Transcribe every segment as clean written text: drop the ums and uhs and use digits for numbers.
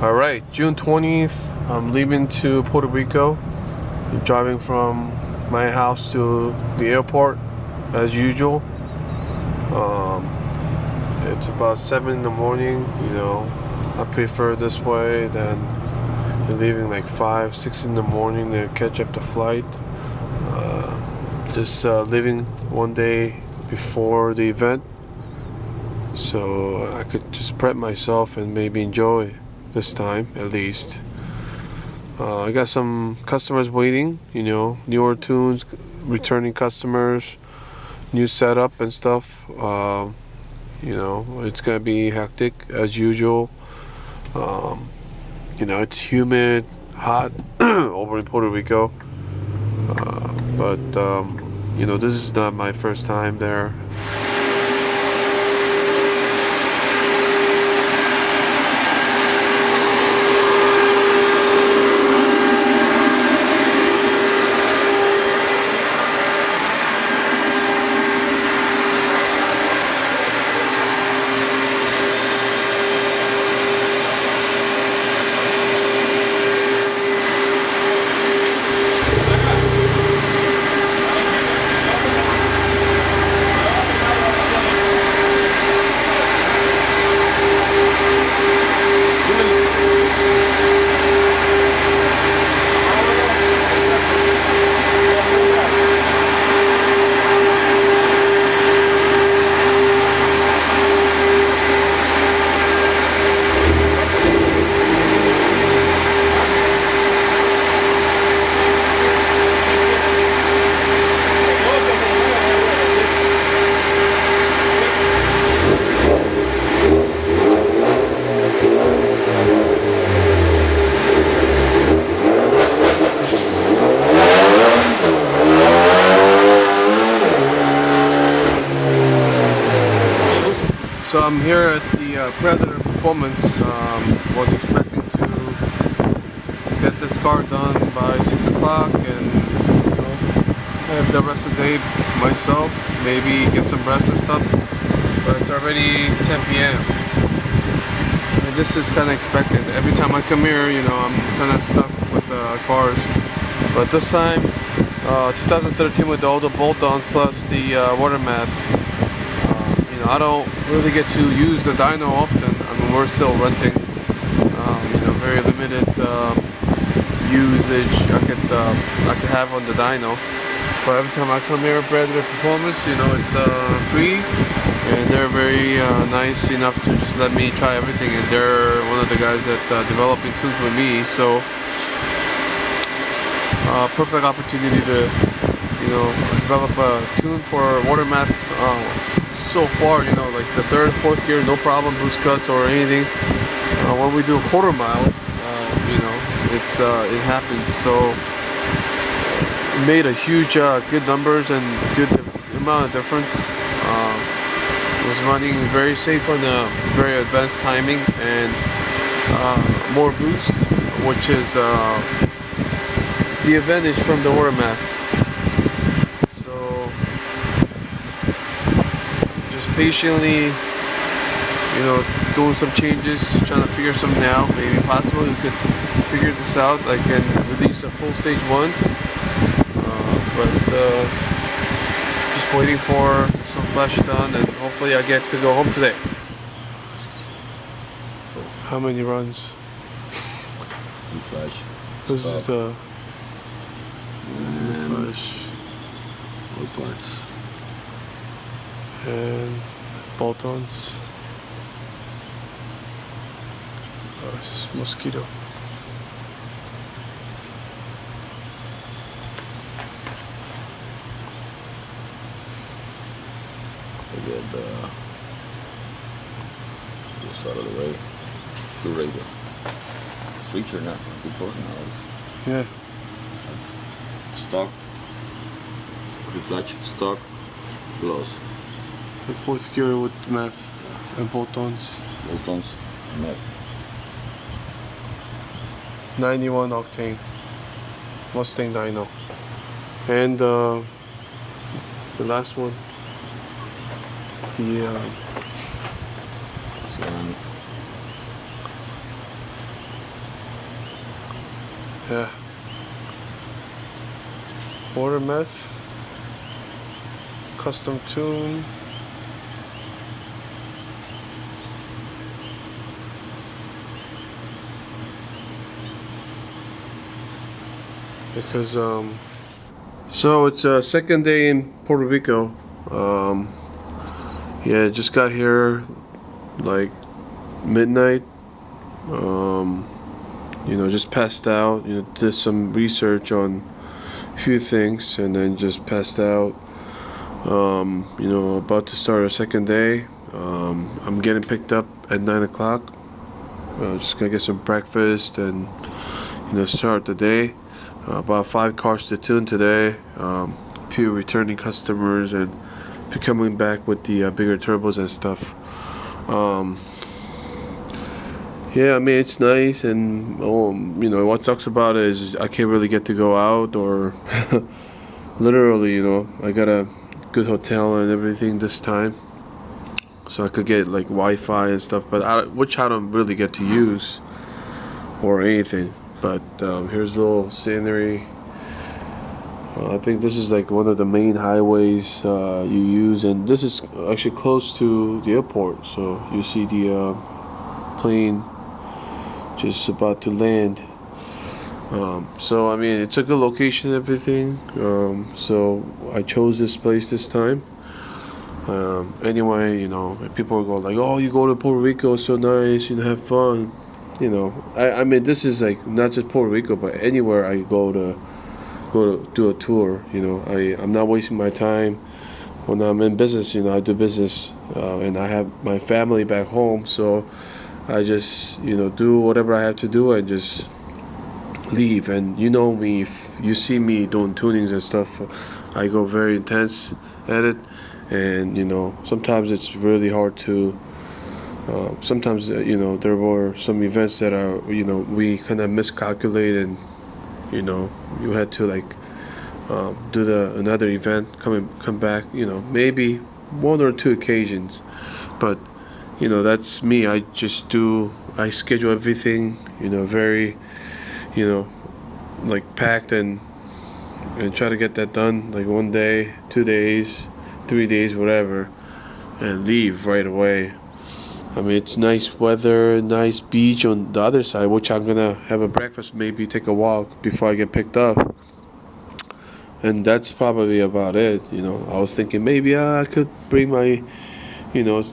Alright, June 20th, I'm leaving to Puerto Rico. I'm driving from my house to the airport as usual. It's about 7 in the morning, you know. I prefer this way than leaving like 5, 6 in the morning to catch up the flight. Just leaving one day before the event, so I could just prep myself and maybe enjoy this time at least. I got some customers waiting, you know, newer tunes, returning customers, new setup and stuff. You know, it's gonna be hectic as usual. You know, it's humid, hot over in Puerto Rico. But you know, this is not my first time there. So I'm here at the Predator Performance. Was expecting to get this car done by 6 o'clock and, you know, have the rest of the day myself, maybe get some rest and stuff, but it's already 10 p.m. and this is kind of expected. Every time I come here, you know, I'm kind of stuck with the cars, but this time 2013 with all the bolt-ons plus the water math. I don't really get to use the dyno often. I mean, we're still renting. You know, very limited usage I could have on the dyno. But every time I come here, Predator Performance, you know, it's free, and they're very nice enough to just let me try everything. And they're one of the guys that developing tunes with me, so perfect opportunity to, you know, develop a tune for water math. So far, you know, like the 3rd, 4th gear, no problem, boost cuts or anything. When we do a quarter mile, you know, it happens. So it made a huge, good numbers and good amount of difference. It was running very safe on the very advanced timing and more boost, which is the advantage from the water math. Patiently, you know, doing some changes, trying to figure something out. Maybe possible we could figure this out. I can release a full stage 1, but just waiting for some flash done, and hopefully I get to go home today. How many runs? Reflash. This is reflash. All parts. And bolt-ons. Mosquito. I get this out of the way. Full radio. Switch or not? Before now. Yeah. That's stock. Reflash stock. Plus. The 4th gear with math and bolt-ons. Bolt-ons and math. 91 octane Mustang dyno. And the last one, the Yeah. Water meth. Custom tune. Because so it's a second day in Puerto Rico. Yeah, just got here like midnight. You know, just passed out. You know, did some research on a few things, and then just passed out. You know, about to start our second day. I'm getting picked up at 9 o'clock. Just gonna get some breakfast and, you know, start the day. About 5 cars to tune today. Few returning customers and coming back with the bigger turbos and stuff. Yeah, I mean, it's nice, and you know, what sucks about it is I can't really get to go out, or literally, you know, I got a good hotel and everything this time, so I could get like Wi-Fi and stuff, but which I don't really get to use or anything. But here's a little scenery. I think this is like one of the main highways you use, and this is actually close to the airport, so you see the plane just about to land. So I mean, it's a good location and everything, so I chose this place this time. Anyway, you know, people are going like, oh, you go to Puerto Rico, so nice, you know, have fun. You know, I mean, this is like not just Puerto Rico, but anywhere I go to do a tour. You know, I'm not wasting my time when I'm in business. You know, I do business, and I have my family back home, so I just, you know, do whatever I have to do and just leave. And you know me, if you see me doing tunings and stuff, I go very intense at it, and you know, sometimes it's really hard to. Sometimes you know, there were some events that are, you know, we kind of miscalculate, and you know, you had to like do another event, come back, you know, maybe 1 or 2 occasions, but you know, that's me. I schedule everything, you know, very, you know, like packed, and try to get that done like 1 day, 2 days, 3 days, whatever, and leave right away. I mean, it's nice weather, nice beach on the other side, which I'm gonna have a breakfast, maybe take a walk before I get picked up. And that's probably about it, you know. I was thinking maybe I could bring my, you know,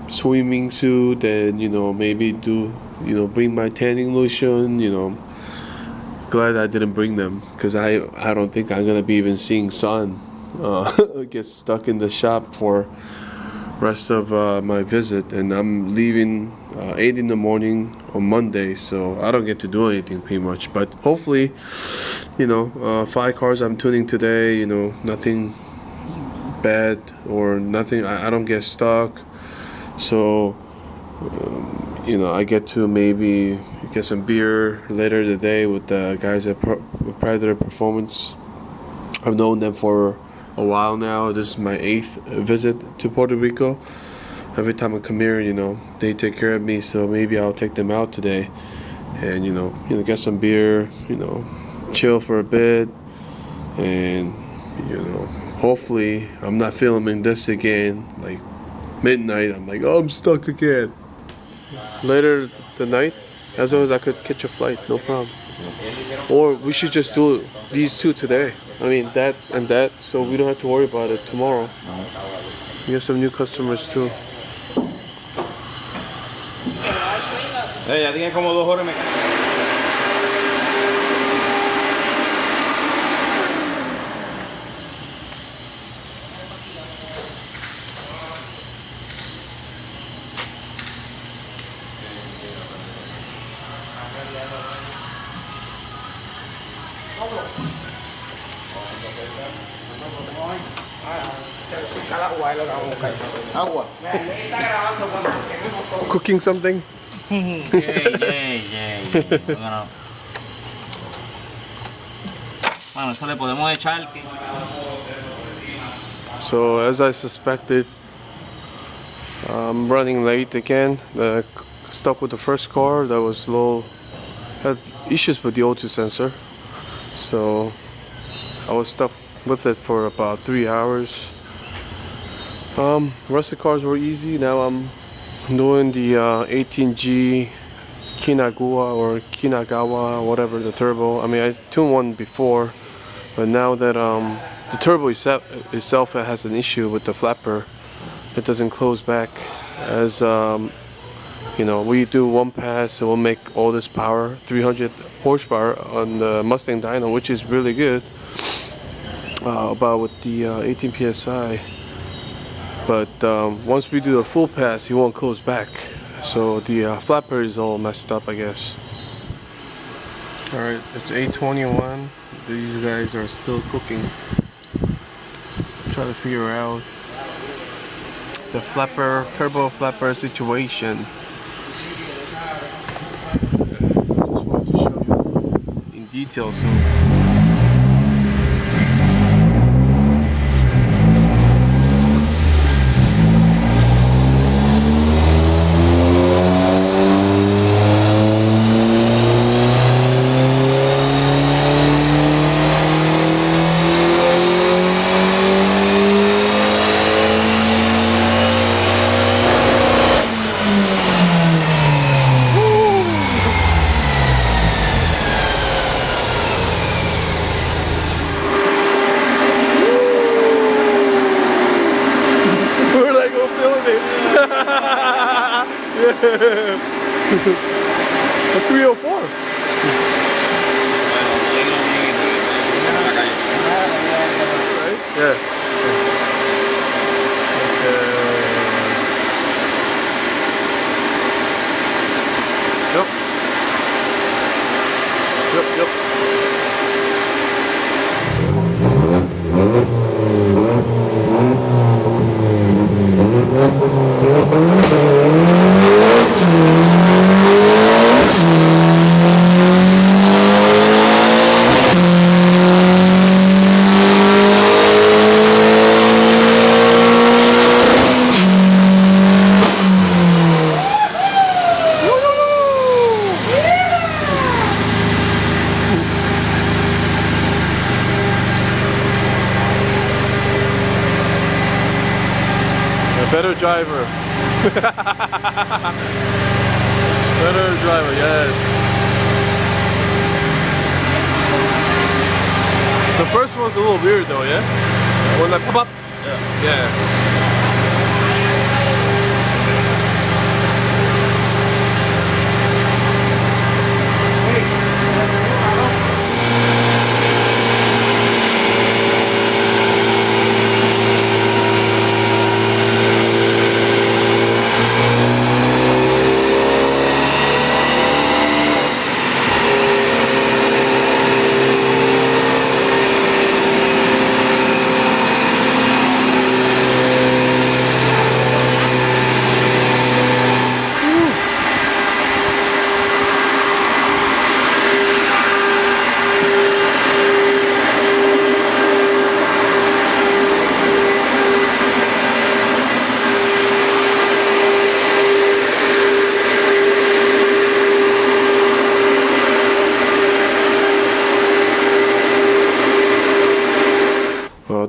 swimming suit, and, you know, maybe bring my tanning lotion, you know. Glad I didn't bring them, because I don't think I'm gonna be even seeing sun. Get stuck in the shop for rest of my visit, and I'm leaving 8 in the morning on Monday, so I don't get to do anything pretty much. But hopefully, you know, 5 cars I'm tuning today, you know, nothing bad or nothing. I don't get stuck, so you know, I get to maybe get some beer later today with the guys at Predator Performance. I've known them for a while now. This is my 8th visit to Puerto Rico. Every time I come here, you know, they take care of me, so maybe I'll take them out today and you know, get some beer, you know, chill for a bit, and you know, hopefully I'm not filming this again like midnight. I'm like, oh, I'm stuck again. Later tonight, as long as I could catch a flight, no problem. Or we should just do these 2 today. I mean, that and that, so we don't have to worry about it tomorrow. We have some new customers too. Ya tiene como 2 horas. Agua. Cooking something? Yeah. Bueno, eso le podemos echar. So as I suspected, I'm running late again. Stuck with the first car. That was a little had issues with the O2 sensor, so I was stuck with it for about 3 hours. Rest of the cars were easy. Now I'm doing the 18G Kinagawa, whatever, the turbo. I mean, I tuned one before, but now that the turbo itself has an issue with the flapper, it doesn't close back. As you know, we do one pass, it will make all this power, 300 horsepower on the Mustang dyno, which is really good. About with the 18 psi. But once we do the full pass, he won't close back. So the flapper is all messed up, I guess. Alright, it's 8:21. These guys are still cooking. Try to figure out the flapper, turbo flapper situation. Just wanted to show you in detail. So. A 304. Right? Yeah. Yep. Better driver. Better driver, yes. The first one's a little weird though, yeah? When I pop up? Yeah.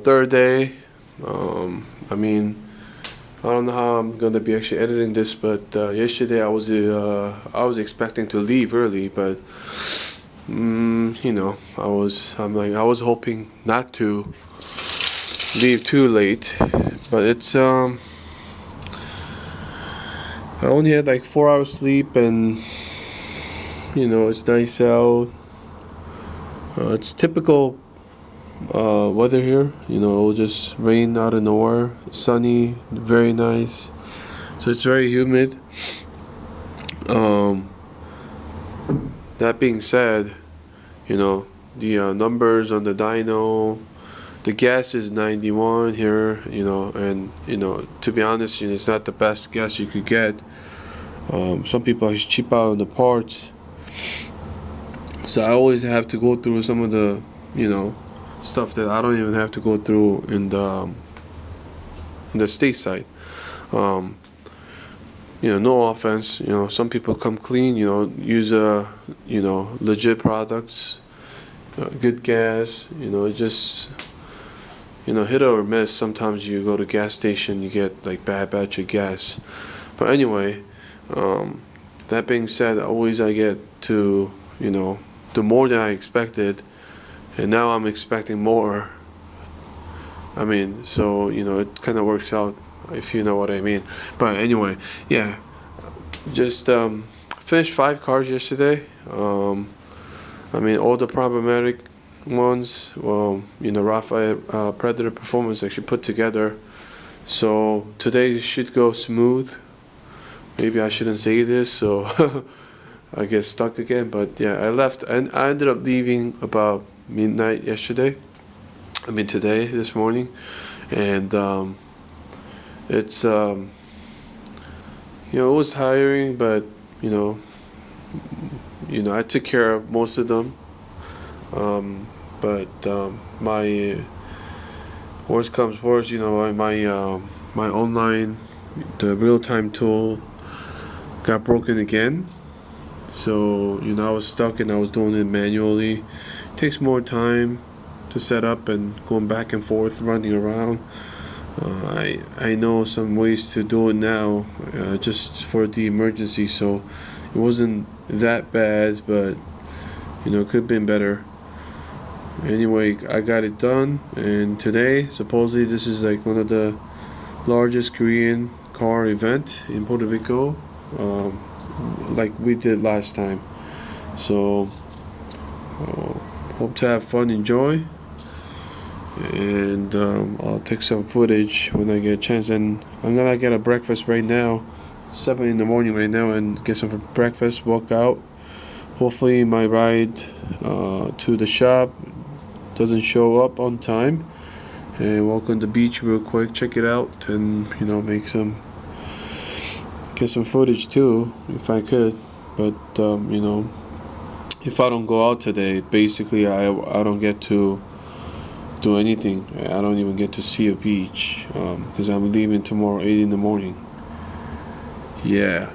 Third day. I mean, I don't know how I'm gonna be actually editing this, but yesterday I was expecting to leave early, but you know, I was hoping not to leave too late, but it's I only had like 4 hours sleep, and you know, it's nice out. It's typical weather here, you know, it will just rain out of nowhere, sunny, very nice, so it's very humid. That being said, you know, the numbers on the dyno, the gas is 91 here, you know, and you know, to be honest, you know, it's not the best gas you could get. Some people actually cheap out on the parts, so I always have to go through some of the, you know, stuff that I don't even have to go through in the state side. no offense, some people come clean, use legit products, good gas, just hit or miss. Sometimes you go to gas station, you get like bad batch of gas. But anyway, that being said, always I get to do more than I expected, and now I'm expecting more. I mean, so it kind of works out, if you know what I mean. But anyway, yeah, just finished 5 cars yesterday. I mean, all the problematic ones, Raphael Predator Performance actually put together. So today should go smooth. Maybe I shouldn't say this, so I get stuck again. But yeah, I left, and I ended up leaving about midnight yesterday. I mean this morning, and it's it was tiring, but I took care of most of them. But my worst comes worst, my online, the real-time tool got broken again. So I was stuck and I was doing it manually. It takes more time to set up and going back and forth, running around. I know some ways to do it now, just for the emergency. So it wasn't that bad, but it could have been better. Anyway, I got it done, and today supposedly this is like one of the largest Korean car event in Puerto Rico, like we did last time. So hope to have fun, enjoy, and I'll take some footage when I get a chance. And I'm gonna get a breakfast right now, 7 in the morning right now, and get some breakfast, walk out. Hopefully my ride to the shop doesn't show up on time, and walk on the beach real quick, check it out, and get some footage too if I could. But if I don't go out today, basically I don't get to do anything. I don't even get to see a beach, because I'm leaving tomorrow 8 in the morning. Yeah.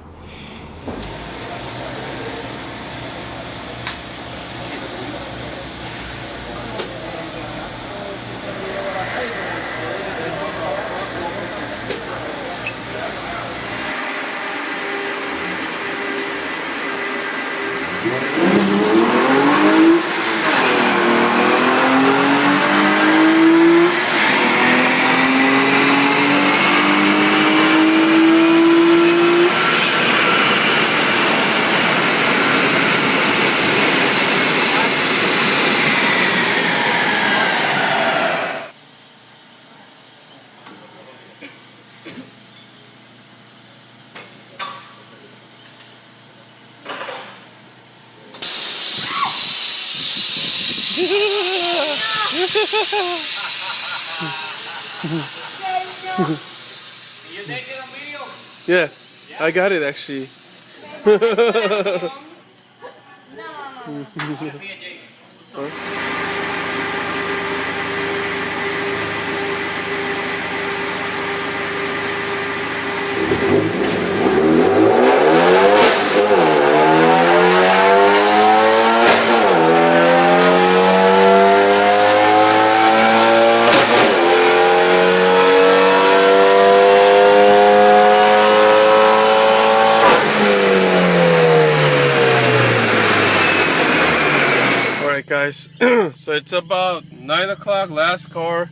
Yeah, I got it actually. Guys, so it's about 9 o'clock, last car.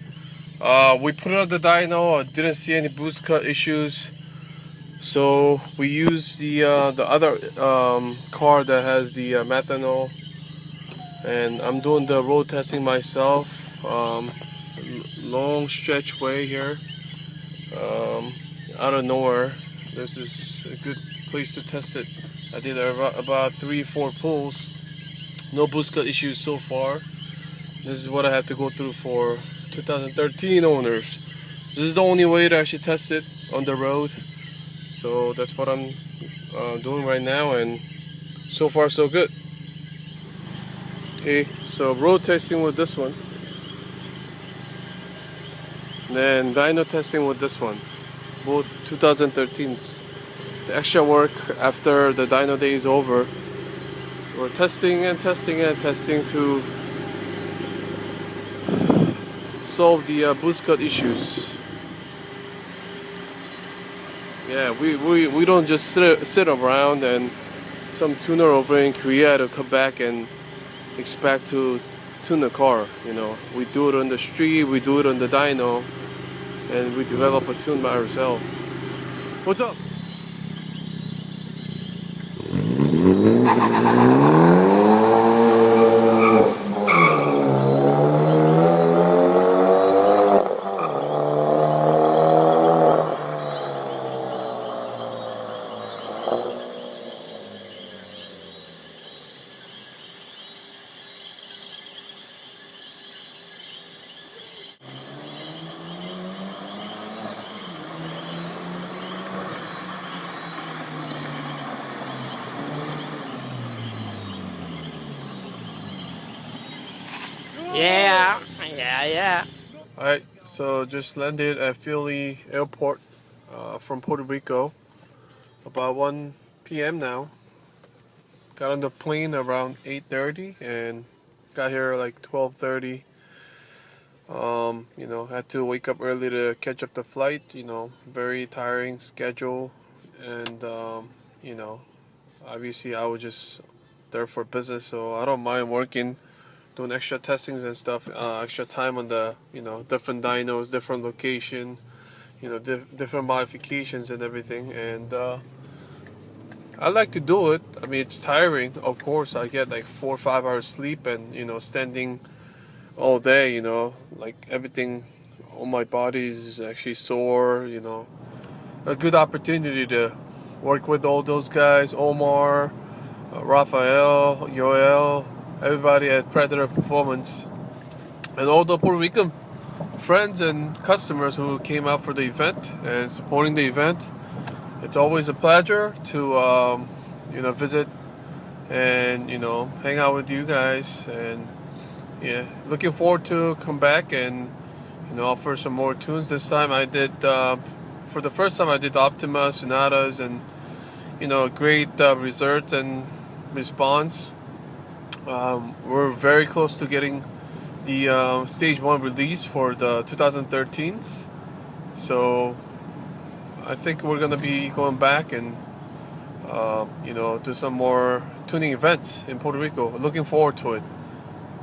We put it on the dyno, didn't see any boost cut issues, so we used the other car that has the methanol, and I'm doing the road testing myself. Long stretch way here, out of nowhere. This is a good place to test it. I did about 3-4 pulls. No boost cut issues so far. This is what I have to go through for 2013 owners. This is the only way to actually test it on the road. So that's what I'm doing right now, and so far so good. Okay, so road testing with this one. And then dyno testing with this one. Both 2013s. the extra work after the dyno day is over. We're testing and testing and testing to solve the boost cut issues. Yeah, we don't just sit around and some tuner over in Korea to come back and expect to tune the car. You know, we do it on the street, we do it on the dyno, and we develop a tune by ourselves. What's up? Yeah. Alright, so just landed at Philly Airport from Puerto Rico about 1 p.m. now. Got on the plane around 8:30 and got here like 12:30. You know, had to wake up early to catch up the flight. You know, very tiring schedule, and you know, obviously I was just there for business, so I don't mind working, doing extra testings and stuff, extra time on the, you know, different dynos, different location, you know, different modifications and everything. And I like to do it. I mean, it's tiring, of course. I get like 4 or 5 hours sleep, and you know, standing all day, you know, like everything, all my body is actually sore. You know, a good opportunity to work with all those guys, Omar, Rafael, Yoel, everybody at Predator Performance, and all the Puerto Rican friends and customers who came out for the event and supporting the event. It's always a pleasure to you know, visit and, you know, hang out with you guys. And yeah, looking forward to come back and, you know, offer some more tunes. This time I did for the first time I did Optima Sonatas, and you know, great results and response. We're very close to getting the stage 1 release for the 2013s, so I think we're gonna be going back and you know, do some more tuning events in Puerto Rico. Looking forward to it.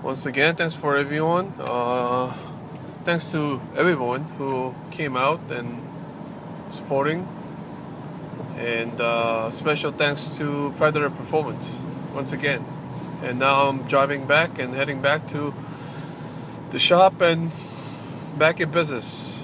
Once again, thanks for everyone. Thanks to everyone who came out and supporting, and special thanks to Predator Performance once again. And now I'm driving back and heading back to the shop and back in business.